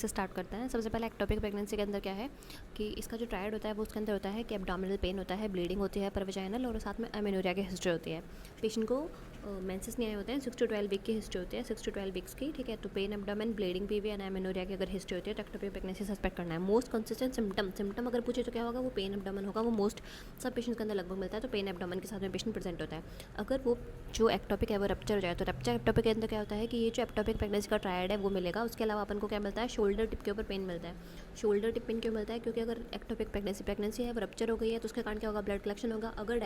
से स्टार्ट करते हैं। सबसे पहले एक्टोपिक प्रेगनेंसी के अंदर क्या है कि इसका जो ट्रायड होता है वो उसके अंदर होता है कि एब्डोमिनल पेन होता है, ब्लीडिंग होती है परवेजाइनल, और साथ में अमेनोरिया की हिस्ट्री होती है। पेशेंट को मेंसेस नहीं आए होते हैं, 6 to 12 वीक की हिस्ट्री होती है, 6 to 12 वीक्स की, ठीक है। तो pen abdomen, bleeding PV and amenorrhoea की अगर हिस्ट्री होती है तो एक्टोपिक प्रेगनेंसी सस्पेक्ट करना है। मोस्ट कंसिस्टेंट सिम्टम अगर पूछे तो क्या होगा, वो पेन एब्डोमेन होगा। वो मोस्ट सब पेशेंट्स के अंदर लगभग मिलता है, तो पेन एब्डोमेन के साथ में पेशेंट प्रेजेंट होता है। अगर वो जो एक्टोपिक है वो रप्चर हो जाए तो रप्चर एक्टोपिक के अंदर क्या होता है कि ये जो एक्टोपिक प्रेगनेंसी का ट्रायड है वो मिलेगा। उसके अलावा अपन को क्या मिलता है, शोल्डर टिप के ऊपर पेन मिलता है। शोल्डर टिप पेन क्यों मिलता है, क्योंकि अगर एक्टोपिक प्रेगनेंसी है वो रप्चर हो गई है तो उसके कारण क्या होगा, ब्लड कलेक्शन होगा। अगर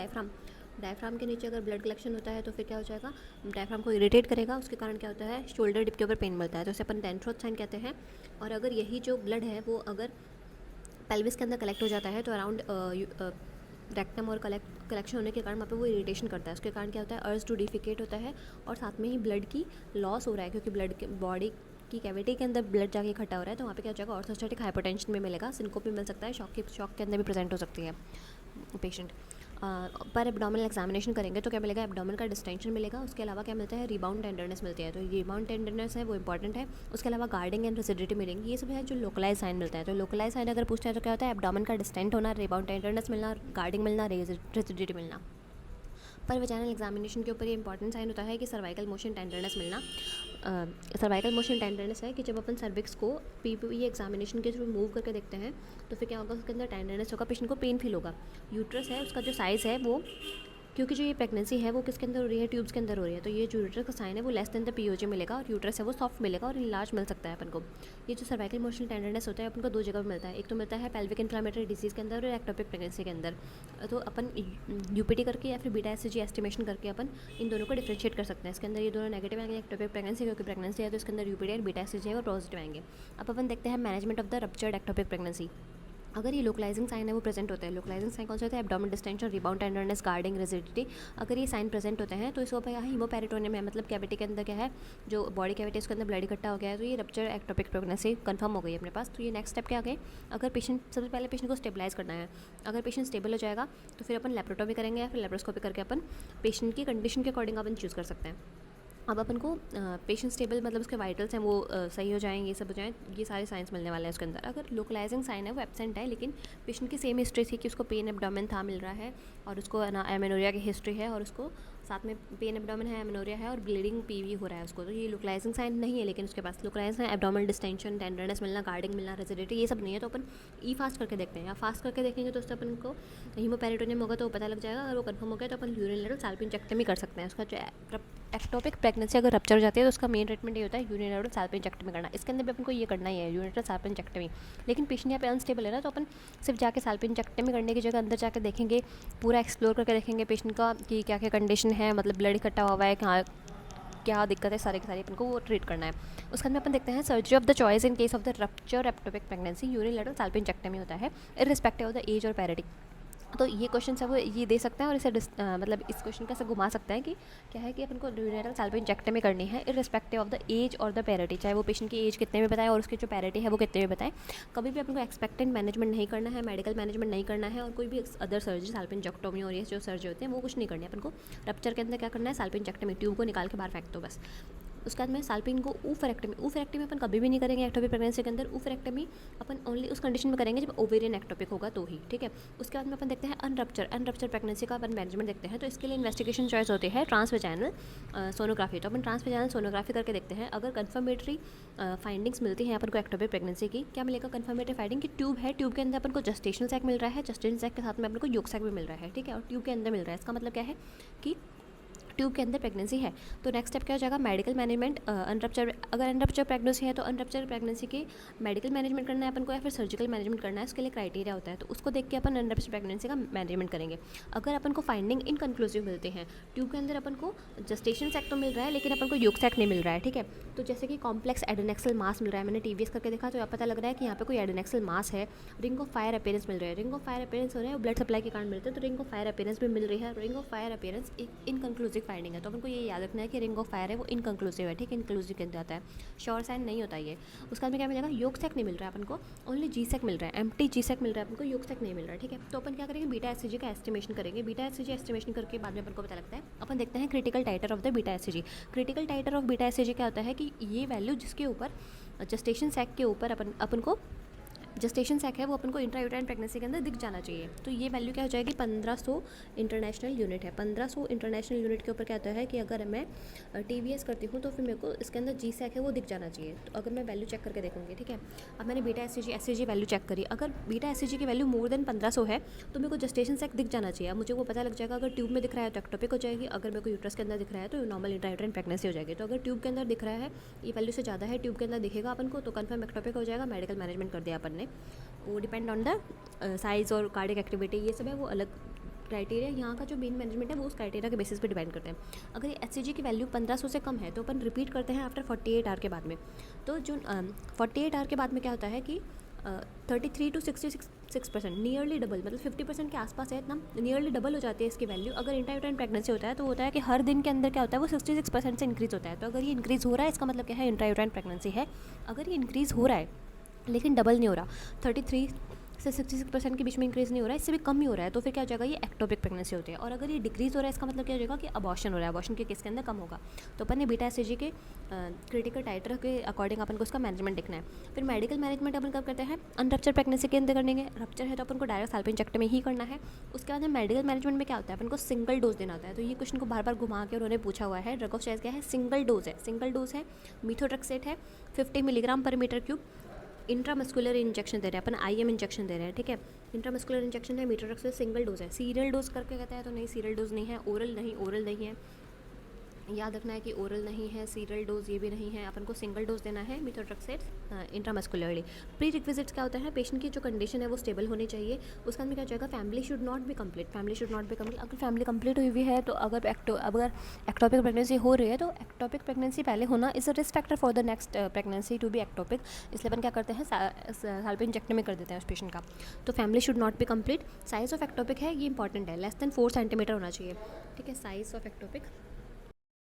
डायफ्राम के नीचे अगर ब्लड कलेक्शन होता है तो फिर क्या हो जाएगा, डायफ्राम को इरिटेट करेगा, उसके कारण क्या होता है, शोल्डर टिप के ऊपर पेन मिलता है, तो इसे अपन डेंथ्रोथ साइन कहते हैं। और अगर यही जो ब्लड है वो अगर पेल्विस के अंदर कलेक्ट हो जाता है तो अराउंड रेक्टम और कलेक्शन होने के कारण वहाँ पे वो इरिटेशन करता है। उसके कारण क्या होता है, अर्ज टू डिफिकेट होता है, और साथ में ही ब्लड की लॉस हो रहा है, क्योंकि ब्लड के बॉडी की कैविटी के अंदर ब्लड जाके इकट्ठा हो रहा है, तो वहाँ पे क्या हो जाएगा, ऑर्थोस्टैटिक हाइपरटेंशन में मिलेगा, सिनकोप भी मिल सकता है, शॉक के अंदर भी प्रेजेंट हो सकती है पेशेंट। पर एब्डोमिनल एग्जामिनेशन करेंगे तो क्या मिलेगा, एब्डोमिन का डिस्टेंशन मिलेगा। उसके अलावा क्या मिलता है, रिबाउंड टेंडरनेस मिलती है, तो रिबाउंड टेंडरनेस है वो इंपॉर्टेंट है। उसके अलावा गार्डिंग एंड रिजिडिटी मिलेंगी, ये सब है जो लोकलाइज साइन मिलता है। तो लोकलाइज साइन अगर पूछते हैं तो क्या होता है, एब्डोमिन का डिस्टेंट होना, रिबाउंड टेंडरनेस मिलना, गार्डिंग मिलना, रिजिडिटी मिलना। पर वेजाइनल एग्जामिनेशन के ऊपर ये इंपॉर्टेंट साइन होता है कि सर्वाइकल मोशन टेंडरनेस मिलना। सर्वाइकल मोशन टेंडरनेस है कि जब अपन सर्विक्स को पीपीई एग्जामिनेशन के थ्रू मूव करके देखते हैं तो फिर क्या होगा, उसके अंदर टेंडरनेस होगा, पेशेंट को पेन फील होगा। यूट्रस है उसका जो साइज़ है वो, क्योंकि जो ये प्रेगनेंसी है वो किसके अंदर हो रही है, ट्यूब्स के अंदर हो रही है, तो ये जो यूट्रस का साइन है वो लेस देन द पीओजे मिलेगा, और यूट्रस है वो सॉफ्ट मिलेगा और लार्ज मिल सकता है अपन को। ये जो सर्वाइकल मोशन टेंडरनेस होता है अपन को दो जगह पर मिलता है, एक तो मिलता है पेल्विक इन्फ्लेमेटरी डिजीज़ के अंदर और एक्टोपिक प्रेगनेंसी के अंदर। तो अपन यूपीटी करके या फिर बीटा एसजी एस्टिमेशन करके अपन इन दोनों को डिफरेंशिएट कर सकते हैं। इसके अंदर ये दोनों नेगेटिव आएंगे एक्टोपिक प्रेगनेंसी, क्योंकि प्रेगनेंसी है तो इसके अंदर यूपीटी और बीटा एसजी है वो पॉजिटिव आएंगे। अब अपन देखते हैं management of the ruptured ectopic pregnancy. अगर ये लोकलाइजिंग साइन है वो प्रेजेंट होते हैं, लोकलाइजिंग साइन कौन से होते हैं, abdominal distension, rebound tenderness, guarding, rigidity. अगर ये साइन प्रेजेंट होते हैं तो इसको यहाँ हीमोपेरिटोनियम है, मतलब कैविटी के अंदर क्या है, जो बॉडी कैविटी उसके अंदर ब्लड इकट्ठा हो गया है, तो ये रप्चर एक्टोपिक प्रेगनेंसी कंफर्म हो गई है अपने पास। तो ये नेक्स्ट स्टेप क्या आ गए, अगर पेशेंट, सबसे पहले पेशेंट को स्टेबलाइज करना है। अगर पेशेंट स्टेबल हो जाएगा तो फिर अपन लेप्रोटोमी करेंगे या फिर लेप्रोस्कोपी करके अपन पेशेंट की कंडीशन के अकॉर्डिंग अपन चूज़ कर सकते हैं। अब अपन को पेशेंट स्टेबल मतलब उसके वाइटल्स हैं वो सही हो जाएँ, ये सब हो जाएँ, ये सारे साइंस मिलने वाले हैं उसके अंदर। अगर लोकलाइजिंग साइन है वो एब्सेंट है, लेकिन पेशेंट की सेम हिस्ट्री थी कि उसको पेन एब्डोमेन था, मिल रहा है, और उसको ना एमेनोरिया की हिस्ट्री है, और उसको साथ में पेन एब्डोमेन है, एमेनोरिया है, और ब्लीडिंग पीवी हो रहा है उसको, तो ये लोकलाइजिंग साइन नहीं है, लेकिन उसके पास लोकलाइज है, एब्डोमिनल डिस्टेंशन, टेंडरनेस मिलना, गार्डिंग मिलना, रिजिडिटी, ये सब नहीं है, तो अपन ई फास्ट करके देखते हैं। या फास्ट करके देखेंगे तो उससे अपन को हीमोपेरिटोनियम होगा तो पता लग जाएगा। अगर वो कंफर्म हो गया तो अपन यूरिनरी सैल्पिंजेक्टमी कर सकते हैं। उसका जो एक्टोपिक प्रेगनेंसी अगर रप्चर हो जाती है तो उसका मेन ट्रीटमेंट ये होता है यूरिनरी सैल्पिंजेक्टमी करना। इसके अंदर भी अपन को ये करना ही है, यूरिनरी सैल्पिंजेक्टमी। लेकिन पेशेंट यहाँ पे अनस्टेबल है ना, तो अपन सिर्फ जाके सैल्पिंजेक्टमी करने की जगह अंदर जाके देखेंगे, पूरा एक्सप्लोर करके देखेंगे पेशेंट का कि क्या क्या कंडीशन है, मतलब ब्लड इकट्ठा हुआ है, कहाँ क्या दिक्कत है, सारे के सारे अपन को वो ट्रीट करना है। उसके अंदर अपन देखते हैं surgery of the choice in case of the rupture ectopic pregnancy, urinary salpingectomy होता है इररिस्पेक्टिव ऑफ द एज और पैरिटी। तो ये क्वेश्चन है वो ये दे सकते हैं, और इसे मतलब इस क्वेश्चन का ऐसे घुमा सकते हैं कि क्या है कि अपन को यूरिनरी सैल्पिंजेक्टमी करनी है इररिस्पेक्टिव ऑफ द एज और द पैरिटी, चाहे वो पेशेंट की एज कितने में बताए और उसकी जो पैरिटी है वो कितने में बताए। कभी भी अपन को एक्सपेक्टेंट मैनेजमेंट नहीं करना है, मेडिकल मैनेजमेंट नहीं करना है, और कोई भी अदर सर्जरी सैल्पिंजेक्टमी और ये जो सर्जरी होते हैं वो कुछ नहीं करनी है अपन को। रप्चर के अंदर क्या करना है, सैल्पिंजेक्टमी, ट्यूब को निकाल के बाहर फेंक दो बस। उसके बाद में साल्पिन को ऊफरेक्टमी अपन कभी भी नहीं करेंगे एक्टोपिक प्रेगनेंसी के अंदर। ऊफरेक्टमी अपन ओनली उस कंडीशन में करेंगे जब ओवेरियन एक्टोपिक होगा तो ही, ठीक है। उसके बाद में अपन देखते हैं अनरप्चर प्रेगनेंसी का अपन मैनेजमेंट देखते हैं। तो इसके लिए इन्वेस्टिगेशन चॉइस होती है ट्रांसवेजाइनल सोनोग्राफी। तो अपन ट्रांसवेजाइनल सोनोग्राफी करके देखते हैं। अगर कन्फर्मेटरी फाइंडिंग्स मिलती हैं अपन को एक्टोपिक प्रेगनेंसी की, क्या मिलेगा कन्फर्मेटरी फाइंडिंग की ट्यूब है, ट्यूब के अंदर अपन को जस्टेशनल सैक मिल रहा है, जस्टेशनल सैक के साथ में अपन को योग सैक भी मिल रहा है, ठीक है, और ट्यूब के अंदर मिल रहा है। इसका मतलब क्या है कि ट्यूब के अंदर प्रेगनेंसी है। तो नेक्स्ट स्टेप क्या हो जाएगा, मेडिकल मैनेजमेंट। अगर अनरप्चर प्रेगनेंसी है तो अनरप्चर प्रेगनेंसी के मेडिकल मैनेजमेंट करना है अपन को या फिर सर्जिकल मैनेजमेंट करना है, उसके लिए क्राइटेरिया होता है, तो उसको देख के अपन अनरप्चर प्रेगनेंसी का मैनेजमेंट करेंगे। अगर अपन को फाइंडिंग इनकन्क्लूसिव मिलते हैं, ट्यूब के अंदर अपन को जस्टेशन सैक तो मिल रहा है लेकिन अपन को योग सैक नहीं मिल रहा है, ठीक है, तो जैसे कि कॉम्प्लेक्स एडेनेक्सल मास मिल रहा है, मैंने टीवीएस करके देखा तो पता लग रहा है कि यहाँ पे कोई एडेनेक्सल मास है, रिंग ऑफ फायर अपीयरेंस मिल रहा है, रिंग ऑफ फायर अपीयरेंस हो रहा है, ब्लड सप्लाई के कारण मिलते हैं, तो रिंग ऑफ फायर अपीयरेंस भी मिल रही है। रिंग ऑफ फायर अपीयरेंस एक इनकन्क्लूसिव फाइंडिंग है, तो अपन को ये याद रखना है कि रिंग ऑफ फायर है वो इनकन्क्लूसिव है, ठीक है, इंक्लूसिव के अंदर आता है, श्योर साइन नहीं होता ये। उसके बाद में क्या मिलेगा, योग सेक नहीं मिल रहा है अपन को, ओनली जी सेक मिल रहा है, एम्प्टी जी सेक मिल रहा है अपन को, योग सेक नहीं मिल रहा है, ठीक है। तो अपन क्या करेंगे, बीटा एससीजी का एस्टिमेशन करेंगे। बीटा एससीजी एस्टिमेशन करके बाद में अपन को पता लगता है, अपन देखते हैं critical titre of the beta HCG. Critical titre of beta HCG क्या होता है कि ये वैल्यू जिसके ऊपर जस्टेशन सैक के ऊपर अपन को जस्टेशन सैक है वो अपन को इंट्रायूटेराइन प्रेगनेंसी के अंदर दिख जाना चाहिए। तो ये वैल्यू क्या हो जाएगी, 1500 इंटरनेशनल यूनिट है। 1500 इंटरनेशनल यूनिट के ऊपर क्या होता है कि अगर मैं TVS करती हूँ तो फिर मेरे को इसके अंदर जी सैक है वो दिख जाना चाहिए। तो अगर मैं वैल्यू चेक करके देखूँगी, ठीक है, अब मैंने बीटा SCG वैल्यू चेक करी, अगर बीटा SCG की वैल्यू मोर देन 1500 है तो मेरे को जस्टेशन सैक दिख जाना चाहिए। अब मुझे वो पता लग जाएगा, अगर ट्यूब में दिख रहा है तो एक्टोपिक हो जाएगी, अगर मेरे को यूट्रस के अंदर दिख रहा है तो नॉर्मल इंट्रायूटेराइन प्रेगनेंसी हो जाएगी। तो अगर ट्यूब के अंदर दिख रहा है ये वैल्यू से ज़्यादा है, ट्यूब के अंदर दिखेगा अपन को, तो कन्फर्म एक्टोपिक हो जाएगा, मेडिकल मैनेजमेंट कर दिया अपन ने। वो डिपेंड ऑन द साइज़ और कार्डियक एक्टिविटी, ये सब है वो अलग क्राइटेरिया। यहाँ का जो मेन मैनेजमेंट है वो उस क्राइटेरिया के बेसिस पे डिपेंड करते हैं। अगर ये SCG की वैल्यू 1500 से कम है तो अपन रिपीट करते हैं आफ्टर 48 आवर के बाद में। तो जो 48 आवर के बाद में क्या होता है कि 33 to 66%, नियरली डबल, मतलब 50% के आसपास है, इतना नियरली डबल हो जाती है इसकी वैल्यू। अगर इंट्रायूटेराइन प्रेगनेंसी होता है तो होता है कि हर दिन के अंदर क्या होता है वो 66% से इंक्रीज़ होता है। तो अगर ये इंक्रीज़ हो रहा है इसका मतलब क्या है, इंट्रायूटेराइन प्रेगनेंसी है। अगर ये इंक्रीज़ हो रहा है लेकिन डबल नहीं हो रहा, 33 से 66% के बीच में इंक्रीज़ नहीं हो रहा है, इससे भी कम ही हो रहा है, तो फिर क्या हो जाएगा, ये एक्टोपिक प्रेगनेंसी होती है। और अगर ये डिक्रीज़ हो रहा है इसका मतलब क्या हो जाएगा कि अबॉर्शन हो रहा है, अबॉर्शन के केस के अंदर कम होगा। तो अपन ने बीटा SCG के क्रिटिकल टाइटर के अकॉर्डिंग अपन को उसका मैनेजमेंट देखना है। फिर मेडिकल मैनेजमेंट अपन कब करते हैं, अनरप्चर प्रेगनेंसी के अंदर करेंगे। रप्चर है तो अपन को डायरेक्ट सल्फेंजेक्टमी ही करना है। उसके बाद में मेडिकल मैनेजमेंट में क्या होता है, अपन को सिंगल डोज देना होता है। तो ये क्वेश्चन को बार बार घुमा के उन्होंने पूछा हुआ है। ड्रग ऑफ चॉइस क्या है, सिंगल डोज है, सिंगल डोज है, मीथोट्रेक्सेट है 50 मिलीग्राम पर मीटर क्यूब। इंट्रामस्कुलर इंजेक्शन दे रहे हैं अपन, IM इंजेक्शन दे रहे हैं, ठीक है। इंट्रामस्कुलर इंजेक्शन है, मीथोट्रेक्सेट सिंगल डोज है। सीरियल डोज करके कहता है तो नहीं, सीरियल डोज नहीं है। ओरल नहीं है, याद रखना है कि ओरल नहीं है, सीरियल डोज ये भी नहीं है, अपन को सिंगल डोज देना है मीथोट्रेक्सेट इंट्रामस्कुलरली। प्री रिक्विजिट्स क्या होता है, पेशेंट की जो कंडीशन है वो स्टेबल होनी चाहिए। उसके अंदर क्या हो जाएगा, family should not be complete, family should not be complete. अगर फैमिली कंप्लीट हुई हुई है तो अगर एक्टोपिक प्रेगनेंसी हो रही है तो एक्टोपिक प्रेगनेंसी पहले होना is a risk factor for the next pregnancy to be ectopic. इसलिए अपन क्या करते हैं, सल्फेंजेक्टमी कर देते हैं उस पेशेंट का। तो family should not be complete. Size of ectopic है ये इंपॉर्टेंट है, लेस देन 4 सेंटीमीटर होना चाहिए, ठीक है। Size of ectopic